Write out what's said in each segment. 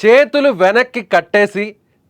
చేతులు వెనక్కి కట్టేసి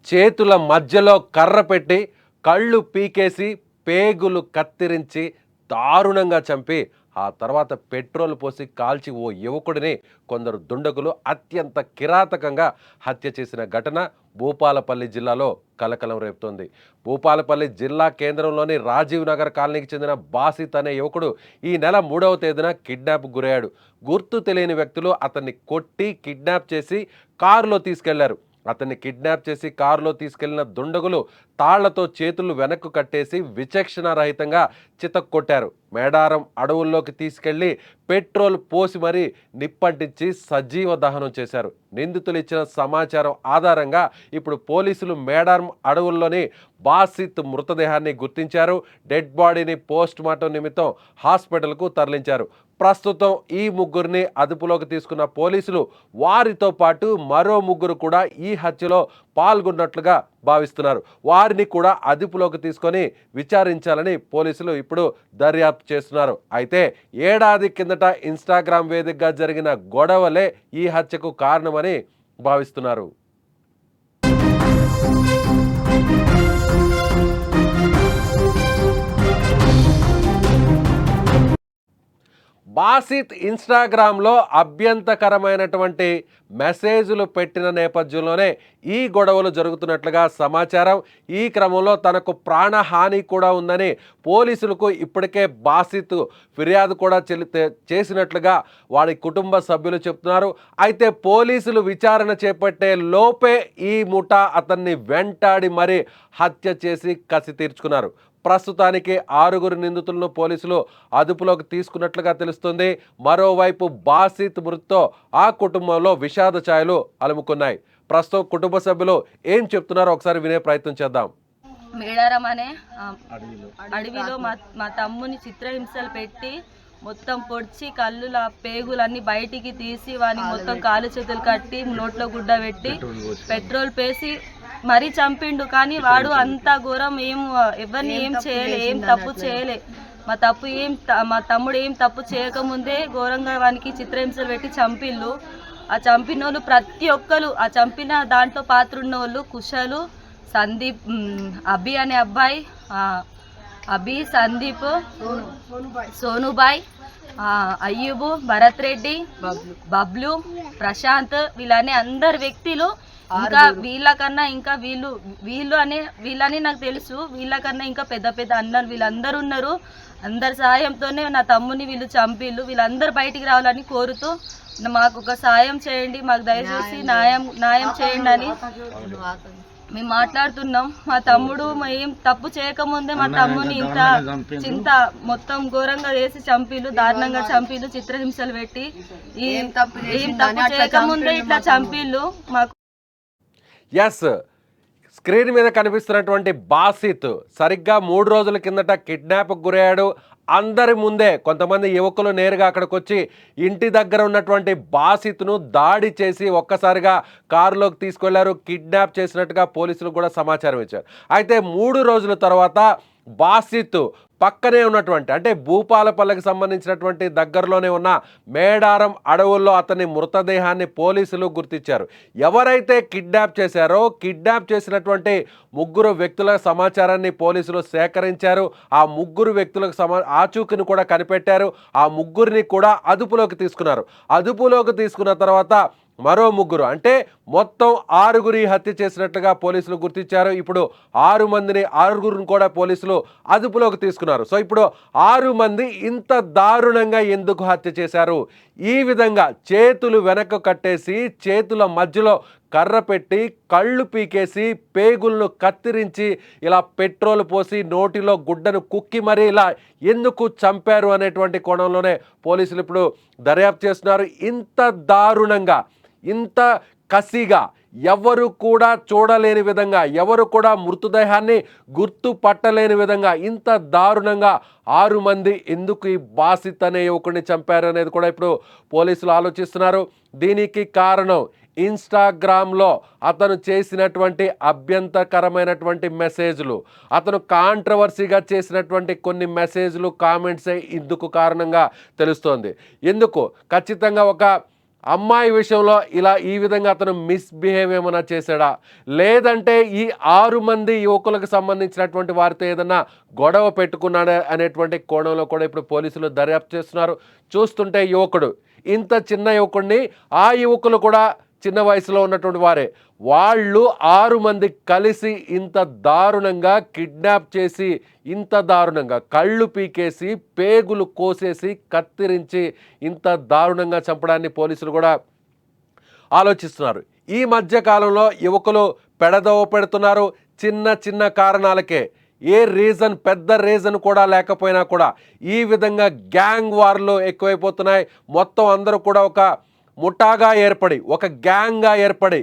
చేతుల మధ్యలో కర్ర పెట్టి కళ్ళు పీకేసి పేగులు కత్తిరించి దారుణంగా చంపి ఆ తర్వాత పెట్రోల్ పోసి కాల్చి ఓ యువకుడిని కొందరు దుండగులు అత్యంత కిరాతకంగా హత్య చేసిన ఘటన భూపాలపల్లి జిల్లాలో కలకలం రేపుతోంది. భూపాలపల్లి జిల్లా కేంద్రంలోని రాజీవ్ నగర్ కాలనీకి చెందిన బాసిత్ అనే యువకుడు ఈ నెల 3వ తేదీన కిడ్నాప్ గురయ్యాడు. గుర్తు తెలియని వ్యక్తులు అతన్ని కొట్టి కిడ్నాప్ చేసి కారులో తీసుకెళ్లారు. అతన్ని కిడ్నాప్ చేసి కారులో తీసుకెళ్లిన దుండగులు తాళ్లతో చేతులు వెనక్కు కట్టేసి విచక్షణ రహితంగా చితక్కొట్టారు. మేడారం అడవుల్లోకి తీసుకెళ్లి పెట్రోల్ పోసి మరీ నిప్పంటించి సజీవ దహనం చేశారు. నిందితులు ఇచ్చిన సమాచారం ఆధారంగా ఇప్పుడు పోలీసులు మేడారం అడవుల్లోని బాసిత్ మృతదేహాన్ని గుర్తించారు. డెడ్ బాడీని పోస్ట్ మార్టం నిమిత్తం హాస్పిటల్కు తరలించారు. ప్రస్తుతం ఈ ముగ్గురిని అదుపులోకి తీసుకున్న పోలీసులు వారితో పాటు మరో ముగ్గురు కూడా ఈ హత్యలో పాల్గొన్నట్లుగా భావిస్తున్నారు. వారిని కూడా అదుపులోకి తీసుకొని విచారించాలని పోలీసులు ఇప్పుడు దర్యాప్తు చేస్తున్నారు. అయితే ఏడాది కిందట ఇన్స్టాగ్రామ్ వేదికగా జరిగిన గొడవలే ఈ హత్యకు కారణమని భావిస్తున్నారు. బాసిత్ ఇన్స్టాగ్రామ్లో అభ్యంతరకరమైనటువంటి మెసేజ్లు పెట్టిన నేపథ్యంలోనే ఈ గొడవలు జరుగుతున్నట్లుగా సమాచారం. ఈ క్రమంలో తనకు ప్రాణహాని కూడా ఉందని పోలీసులకు ఇప్పటికే బాసిత్ ఫిర్యాదు కూడా చేసినట్లుగా వాడి కుటుంబ సభ్యులు చెప్తున్నారు. అయితే పోలీసులు విచారణ చేపట్టే లోపే ఈ ముఠా అతన్ని వెంటాడి మరీ హత్య చేసి కసి తీర్చుకున్నారు. ప్రస్తుతానికి 6 నిందితులను పోలీసులు అదుపులోకి తీసుకున్నట్లుగా తెలుస్తుంది. మరోవైపు బాసిత్ మృతితో ఆ కుటుంబంలో విషాద ఛాయలు అలుముకున్నాయి. ప్రస్తుతం కుటుంబ సభ్యులు ఏం చెప్తున్నారో ఒకసారి వినే ప్రయత్నం చేద్దాం. మేడారం అనే అడవిలో మా తమ్ముని చిత్రహింసలు పెట్టి మొత్తం పొడిచి కళ్ళుల పేగులన్నీ బయటికి తీసి వాని మొత్తం కాలు చేతులు కట్టి నోట్లో గుడ్డ పెట్టి పెట్రోల్ పేసి మరీ చంపిండు. కానీ వాడు అంత ఘోరం ఎవరిని ఏం చేయలే, ఏం తప్పు చేయలే. మా తమ్ముడు ఏం తప్పు చేయకముందే ఘోరంగా వానికి చిత్రహింసలు పెట్టి చంపిళ్ళు. ఆ చంపిన వాళ్ళు ప్రతి ఒక్కరు, ఆ చంపిన దాంట్లో పాత్ర ఉన్న వాళ్ళు కుషలు, సందీప్, అభి అనే అబ్బాయి, అభి, సందీప్, సోనుబాయ్, అయ్యూబు, భరత్ రెడ్డి, బబ్లు, ప్రశాంత్, వీళ్ళని అందరు వ్యక్తులు. ఇంకా వీళ్ళకన్నా ఇంకా వీళ్ళని నాకు తెలుసు. వీళ్ళకన్నా ఇంకా పెద్ద పెద్ద అన్నలు వీళ్ళందరూ ఉన్నారు. అందరి సహాయంతోనే నా తమ్ముని వీళ్ళు చంపిళ్ళు. వీళ్ళందరూ బయటికి రావాలని కోరుతూ మాకు ఒక సాయం చేయండి, మాకు దయచేసి న్యాయం చేయండి అని మేము మాట్లాడుతున్నాం. మా తమ్ముడు ఏం తప్పు చేయకముందే మా తమ్ముని చింత మొత్తం ఘోరంగా వేసి చంపిలు, దారుణంగా చంపిలు, చిత్రహింసలు పెట్టి ఏం తప్పు చేయకముందే ఇట్లా చంపిళ్ళు. మాకు ఎస్, స్క్రీన్ మీద కనిపిస్తున్నటువంటి బాసిత్ సరిగ్గా 3 రోజుల కిందట కిడ్నాప్కు గురయ్యాడు. అందరి ముందే కొంతమంది యువకులు నేరుగా అక్కడికి వచ్చి ఇంటి దగ్గర ఉన్నటువంటి బాసిత్ను దాడి చేసి ఒక్కసారిగా కారులోకి తీసుకెళ్లారు. కిడ్నాప్ చేసినట్టుగా పోలీసులు కూడా సమాచారం ఇచ్చారు. అయితే 3 రోజుల తర్వాత బాసిత్ పక్కనే ఉన్నటువంటి అంటే భూపాలపల్లికి సంబంధించినటువంటి దగ్గరలోనే ఉన్న మేడారం అడవుల్లో అతని మృతదేహాన్ని పోలీసులు గుర్తించారు. ఎవరైతే కిడ్నాప్ చేశారో కిడ్నాప్ చేసినటువంటి 3 వ్యక్తుల సమాచారాన్ని పోలీసులు సేకరించారు. ఆ 3 వ్యక్తులకు ఆచూకీని కూడా కనిపెట్టారు. ఆ 3 కూడా అదుపులోకి తీసుకున్నారు. అదుపులోకి తీసుకున్న తర్వాత మరో 3 అంటే మొత్తం 6 హత్య చేసినట్లుగా పోలీసులు గుర్తించారు. ఇప్పుడు 6 కూడా పోలీసులు అదుపులోకి తీసుకున్నారు. సో ఇప్పుడు 6 మంది ఇంత దారుణంగా ఎందుకు హత్య చేశారు? ఈ విధంగా చేతులు వెనక్కు కట్టేసి చేతుల మధ్యలో కర్ర పెట్టి కళ్ళు పీకేసి పేగులను కత్తిరించి ఇలా పెట్రోల్ పోసి నోటిలో గుడ్డను కుక్కి మరీ ఇలా ఎందుకు చంపారు అనేటువంటి కోణంలోనే పోలీసులు ఇప్పుడు దర్యాప్తు చేస్తున్నారు. ఇంత దారుణంగా, ఇంత కసిగా, ఎవరు కూడా చూడలేని విధంగా, ఎవరు కూడా మృతదేహాన్ని గుర్తుపట్టలేని విధంగా ఇంత దారుణంగా 6 మంది ఎందుకు ఈ బాసిత్ అనే యువకుడిని చంపారు అనేది కూడా ఇప్పుడు పోలీసులు ఆలోచిస్తున్నారు. దీనికి కారణం ఇన్స్టాగ్రామ్లో అతను చేసినటువంటి అభ్యంతరకరమైనటువంటి మెసేజ్లు, అతను కాంట్రవర్సీగా చేసినటువంటి కొన్ని మెసేజ్లు, కామెంట్సే ఇందుకు కారణంగా తెలుస్తోంది. ఎందుకు ఖచ్చితంగా ఒక అమ్మాయి విషయంలో ఈ విధంగా అతను మిస్బిహేవ్ ఏమైనా చేశాడా, లేదంటే ఈ 6 మంది యువకులకు సంబంధించినటువంటి వారితో ఏదన్నా గొడవ పెట్టుకున్నాడా అనేటువంటి కోణంలో కూడా ఇప్పుడు పోలీసులు దర్యాప్తు చేస్తున్నారు. చూస్తుంటే యువకుడు, ఇంత చిన్న యువకుడిని, ఆ యువకులు కూడా చిన్న వయసులో ఉన్నటువంటి వారే, వాళ్ళు 6 మంది కలిసి ఇంత దారుణంగా కిడ్నాప్ చేసి, ఇంత దారుణంగా కళ్ళు పీకేసి, పేగులు కోసేసి, కత్తిరించి ఇంత దారుణంగా చంపడాన్ని పోలీసులు కూడా ఆలోచిస్తున్నారు. ఈ మధ్య కాలంలో యువకులు పెడదవ పెడుతున్నారు చిన్న చిన్న కారణాలకే. పెద్ద రీజన్ కూడా లేకపోయినా కూడా ఈ విధంగా గ్యాంగ్ వార్లు ఎక్కువైపోతున్నాయి. మొత్తం అందరూ కూడా ఒక ముఠాగా ఏర్పడి, ఒక గ్యాంగ్గా ఏర్పడి,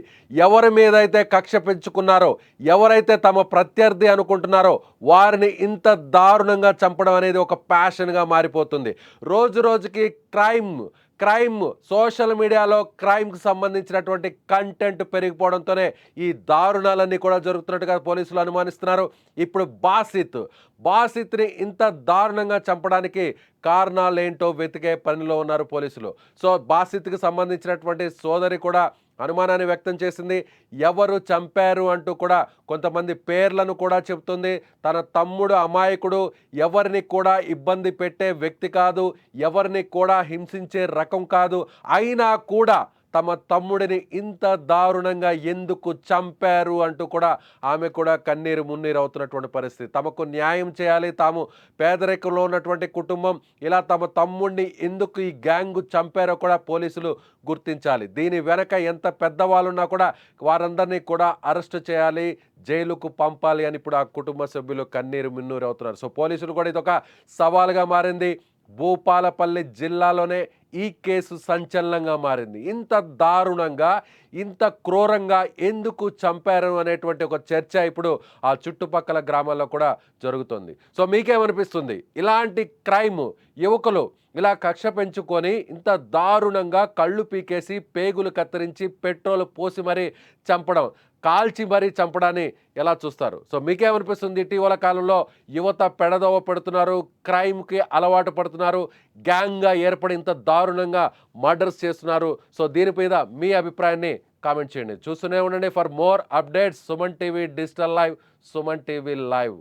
ఎవరి మీద అయితే కక్ష పెంచుకున్నారో, ఎవరైతే తమ ప్రత్యర్థి అనుకుంటున్నారో వారిని ఇంత దారుణంగా చంపడం అనేది ఒక ప్యాషన్గా మారిపోతుంది. రోజు రోజుకి క్రైమ్ సోషల్ మీడియాలో క్రైమ్కి సంబంధించినటువంటి కంటెంట్ పెరిగిపోవడంతోనే ఈ దారుణాలన్నీ కూడా జరుగుతున్నట్టుగా పోలీసులు అనుమానిస్తున్నారు. ఇప్పుడు బాసిత్ని ఇంత దారుణంగా చంపడానికి కారణాలు ఏంటో వెతికే పనిలో ఉన్నారు పోలీసులు. సో బాసిత్కి సంబంధించినటువంటి సోదరి కూడా అనుమానాన్ని వ్యక్తం చేసింది. ఎవరు చంపారు అంటూ కూడా కొంతమంది పేర్లను కూడా చెబుతుంది. తన తమ్ముడు అమాయకుడు, ఎవరిని కూడా ఇబ్బంది పెట్టే వ్యక్తి కాదు, ఎవరిని కూడా హింసించే రకం కాదు, అయినా కూడా తమ తమ్ముడిని ఇంత దారుణంగా ఎందుకు చంపారు అంటూ కూడా ఆమె కూడా కన్నీరు మున్నీరు అవుతున్నటువంటి పరిస్థితి. తమకు న్యాయం చేయాలి, తాము పేదరికంలో ఉన్నటువంటి కుటుంబం, ఇలా తమ తమ్ముడిని ఎందుకు ఈ గ్యాంగు చంపారో కూడా పోలీసులు గుర్తించాలి. దీని వెనక ఎంత పెద్దవాళ్ళున్నా కూడా వారందరినీ కూడా అరెస్ట్ చేయాలి, జైలుకు పంపాలి అని ఇప్పుడు ఆ కుటుంబ సభ్యులు కన్నీరు మిన్నూరు అవుతున్నారు. సో పోలీసులు కూడా ఇదొక సవాలుగా మారింది. భూపాలపల్లి జిల్లాలోనే ఈ కేసు సంచలనంగా మారింది. ఇంత దారుణంగా, ఇంత క్రూరంగా ఎందుకు చంపారు అనేటువంటి ఒక చర్చ ఇప్పుడు ఆ చుట్టుపక్కల గ్రామాల్లో కూడా జరుగుతుంది. సో మీకేమనిపిస్తుంది? ఇలాంటి క్రైమ్ యువకులు ఇలా కక్ష పెంచుకొని ఇంత దారుణంగా కళ్ళు పీకేసి, పేగులు కత్తిరించి, పెట్రోల్ పోసి మరీ చంపడం, కాల్చి మరీ చంపడాన్ని ఎలా చూస్తారు? సో మీకేమనిపిస్తుంది? ఇటీవల కాలంలో యువత పెడదోవ పెడుతున్నారు, క్రైమ్కి అలవాటు పడుతున్నారు, గ్యాంగ్గా ఏర్పడి ఇంత దారుణంగా మర్డర్స్ చేస్తున్నారు. సో దీని మీద మీ అభిప్రాయాన్ని కామెంట్ చేయండి. చూస్తూనే ఉండండి. For more updates Suman TV digital live, Suman TV live.